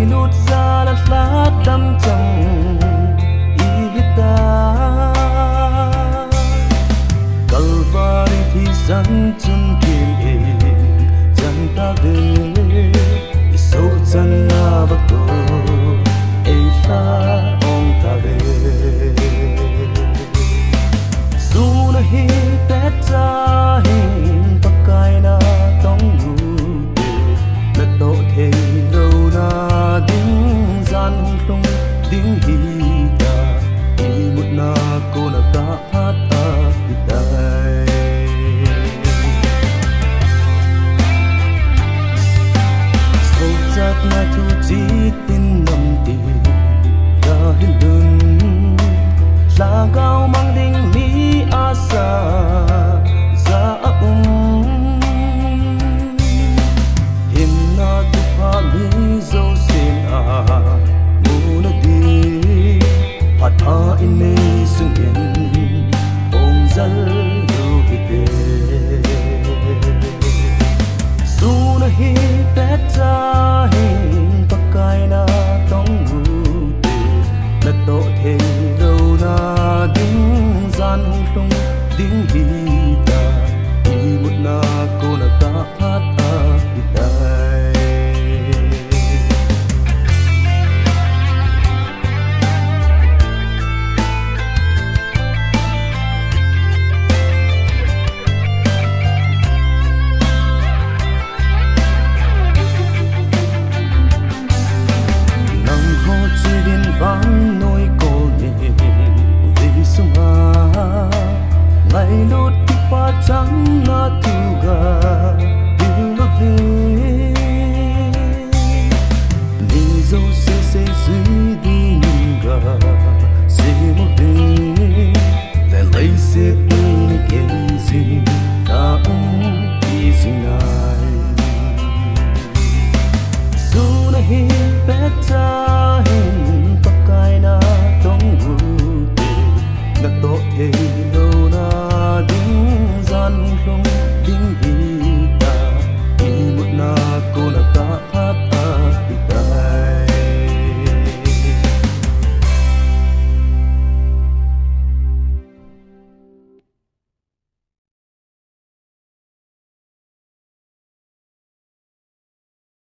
lút ra lát lát đắm trong ý ta Calvary thì dẫn chân kiên êm chân ta về đi sâu chân na bắc tô ấy ta ông ta về dù nó hi tết ra hình pakai na tông ngủ na tổ thế đâu na đinh gian hung tung đinh hi ta đi một na cô na ta hát ta đi đây sâu chắc na thu chỉ tin nằm đi ra hin đừng là gạo mang đinh mi asa ra him na tu pa mi zo sin mu na di pat ha in ni sung yin ong zal lu hite su na hi pet ta hin pakai na tong ru na to the đâu na đinh gian hung tung đinh hi ta đi một na cô na ta hát ta đi đây nắng hồ chỉ viên vắng nỗi cô nhẹ đi sông hà ngày lút đi qua trắng na thu gà đi ngược về đi dâu xe dưới đi nhìn gà xe một đêm để lấy xe